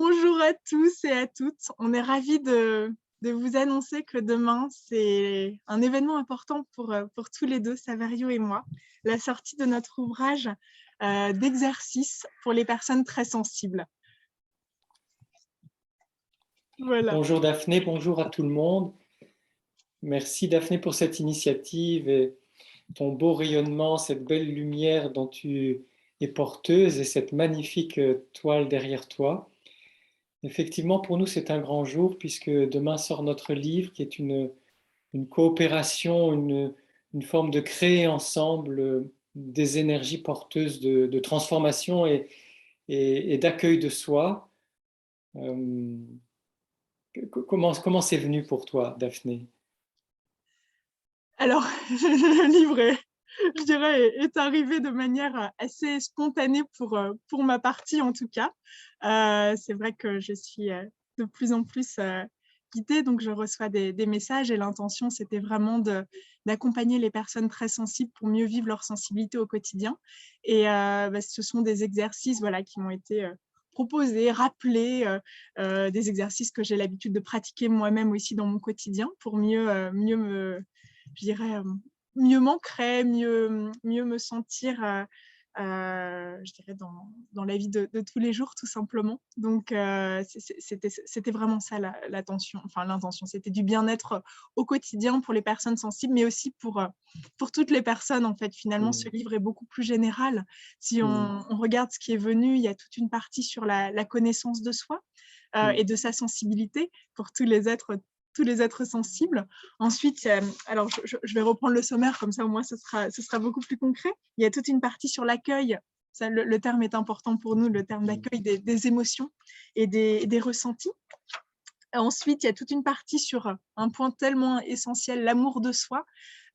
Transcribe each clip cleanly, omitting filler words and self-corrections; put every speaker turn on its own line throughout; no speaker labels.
Bonjour à tous et à toutes. On est ravis de vous annoncer que demain, c'est un événement important pour tous les deux, Saverio et moi, la sortie de notre ouvrage d'exercice pour les personnes très sensibles. Voilà.
Bonjour Daphné, bonjour à tout le monde. Merci Daphné pour cette initiative et ton beau rayonnement, cette belle lumière dont tu es porteuse et cette magnifique toile derrière toi. Effectivement, pour nous, c'est un grand jour puisque demain sort notre livre qui est une coopération, une forme de créer ensemble des énergies porteuses de transformation et d'accueil de soi. Euh, comment c'est venu pour toi, Daphné?
Alors, le livre, je dirais, est arrivé de manière assez spontanée pour ma partie, en tout cas. C'est vrai que je suis de plus en plus guidée, donc je reçois des messages et l'intention, c'était vraiment d'accompagner les personnes très sensibles pour mieux vivre leur sensibilité au quotidien. Et ce sont des exercices voilà, qui m'ont été proposés, rappelés, des exercices que j'ai l'habitude de pratiquer moi-même aussi dans mon quotidien pour mieux je dirais, mieux m'ancrer, mieux me sentir, je dirais, dans la vie de tous les jours, tout simplement. Donc, c'était vraiment ça l'intention. C'était du bien-être au quotidien pour les personnes sensibles, mais aussi pour toutes les personnes, en fait. Finalement, ce
Mm.
livre est beaucoup plus général. Si
Mm.
on regarde ce qui est venu, il y a toute une partie sur la connaissance de soi
Mm.
et de sa sensibilité pour tous les êtres sensibles. Ensuite, alors je vais reprendre le sommaire, comme ça au moins ce sera beaucoup plus concret. Il y a toute une partie sur l'accueil. Ça, le terme est important pour nous, le terme d'accueil des émotions et des ressentis. Ensuite, il y a toute une partie sur un point tellement essentiel, l'amour de soi,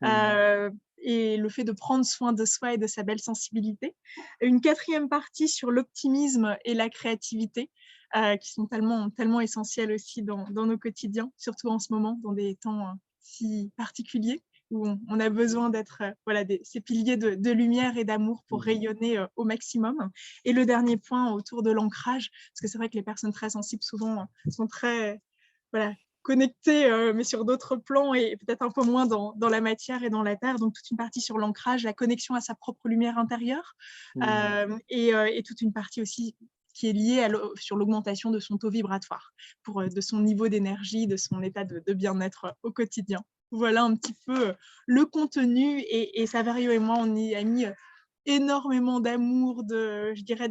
Mm.
et le fait de prendre soin de soi et de sa belle sensibilité. Une quatrième partie sur l'optimisme et la créativité, qui sont tellement essentielles aussi dans nos quotidiens, surtout en ce moment, dans des temps si particuliers, où on a besoin d'être voilà, ces piliers de lumière et d'amour pour
Mm.
rayonner au maximum. Et le dernier point autour de l'ancrage, parce que c'est vrai que les personnes très sensibles souvent sont très voilà, connectés, mais sur d'autres plans et peut-être un peu moins dans la matière et dans la terre. Donc, toute une partie sur l'ancrage, la connexion à sa propre lumière intérieure
Mm.
et toute une partie aussi qui est liée sur l'augmentation de son taux vibratoire, de son niveau d'énergie, de son état de bien-être au quotidien. Voilà un petit peu le contenu et Saverio et moi, on y a mis énormément d'amour, je dirais,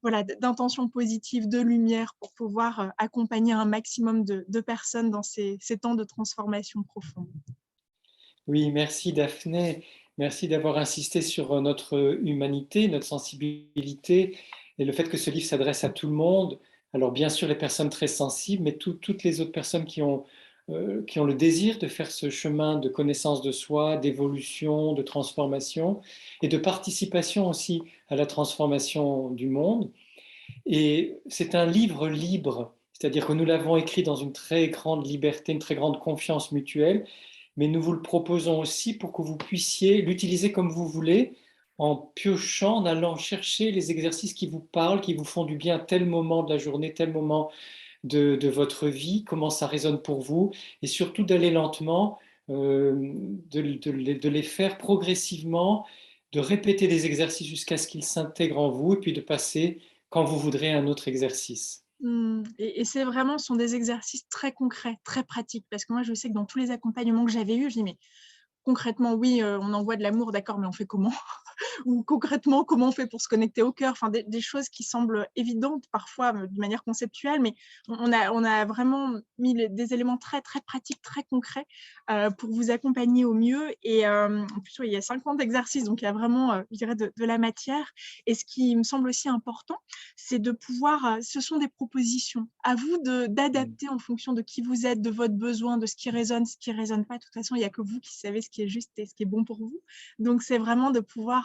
voilà, d'intentions positives, de lumière pour pouvoir accompagner un maximum de personnes dans ces temps de transformation profonde.
Oui, merci Daphné. Merci d'avoir insisté sur notre humanité, notre sensibilité et le fait que ce livre s'adresse à tout le monde. Alors bien sûr les personnes très sensibles, mais toutes les autres personnes qui ont le désir de faire ce chemin de connaissance de soi, d'évolution, de transformation et de participation aussi à la transformation du monde. Et c'est un livre libre, c'est-à-dire que nous l'avons écrit dans une très grande liberté, une très grande confiance mutuelle, mais nous vous le proposons aussi pour que vous puissiez l'utiliser comme vous voulez, en piochant, en allant chercher les exercices qui vous parlent, qui vous font du bien à tel moment de la journée, tel moment de votre vie, comment ça résonne pour vous, et surtout d'aller lentement, de les faire progressivement, de répéter des exercices jusqu'à ce qu'ils s'intègrent en vous, et puis de passer, quand vous voudrez, à un autre exercice.
Et c'est vraiment, ce sont des exercices très concrets, très pratiques, parce que moi, je sais que dans tous les accompagnements que j'avais eus, je dis, mais concrètement, oui, on envoie de l'amour, d'accord, mais on fait comment? Ou concrètement, comment on fait pour se connecter au cœur? Enfin, des choses qui semblent évidentes parfois de manière conceptuelle, mais on a vraiment mis des éléments très, très pratiques, très concrets pour vous accompagner au mieux. Et en plus, oui, il y a 50 exercices, donc il y a vraiment, je dirais, de la matière. Et ce qui me semble aussi important, c'est de pouvoir, ce sont des propositions. À vous d'adapter en fonction de qui vous êtes, de votre besoin, de ce qui résonne, ce qui ne résonne pas. De toute façon, il n'y a que vous qui savez ce qui est juste et ce qui est bon pour vous. Donc, c'est vraiment de pouvoir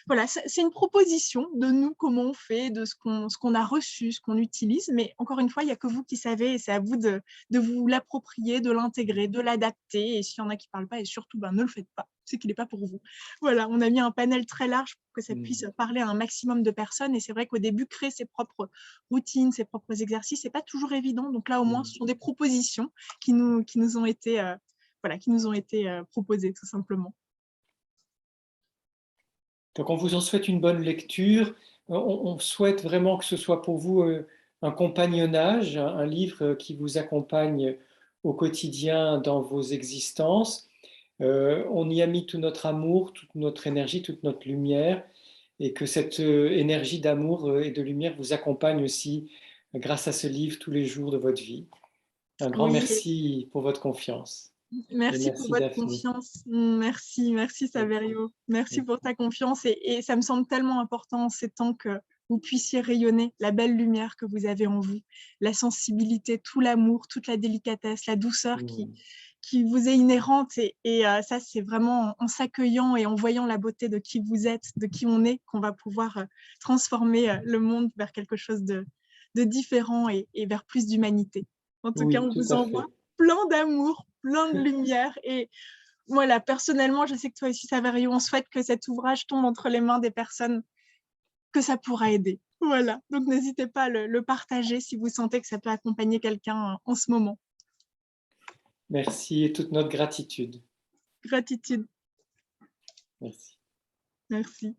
voilà, c'est une proposition de nous, comment on fait, de ce qu'on a reçu, ce qu'on utilise. Mais encore une fois, il n'y a que vous qui savez et c'est à vous de vous l'approprier, de l'intégrer, de l'adapter. Et s'il y en a qui ne parlent pas, et surtout, ne le faites pas. c'est qu'il n'est pas pour vous. Voilà, on a mis un panel très large pour que ça
Mm.
puisse parler à un maximum de personnes. Et c'est vrai qu'au début, créer ses propres routines, ses propres exercices, c'est pas toujours évident. Donc là, au moins, ce sont des propositions qui nous ont été, proposées, tout simplement.
Donc on vous en souhaite une bonne lecture. On souhaite vraiment que ce soit pour vous un compagnonnage, un livre qui vous accompagne au quotidien dans vos existences. On y a mis tout notre amour, toute notre énergie, toute notre lumière, et que cette énergie d'amour et de lumière vous accompagne aussi grâce à ce livre tous les jours de votre vie. Un grand
Oui,
merci pour votre confiance. Et
merci pour
merci
votre
Daphné.
confiance. Merci Saverio. Merci pour ta confiance. Et ça me semble tellement important en ces temps que vous puissiez rayonner la belle lumière que vous avez en vous, la sensibilité, tout l'amour, toute la délicatesse, la douceur qui vous est inhérente. Et ça, c'est vraiment en s'accueillant et en voyant la beauté de qui vous êtes, de qui on est, qu'on va pouvoir transformer le monde vers quelque chose de différent et vers plus d'humanité. En tout cas,
Oui,
on
tout
vous
à
envoie
fait.
plein d'amour, plein de lumière. Et voilà, personnellement, je sais que toi aussi, Saverio, on souhaite que cet ouvrage tombe entre les mains des personnes que ça pourra aider. Voilà, donc n'hésitez pas à le partager si vous sentez que ça peut accompagner quelqu'un en ce moment.
Merci et toute notre gratitude.
Gratitude.
Merci.
Merci.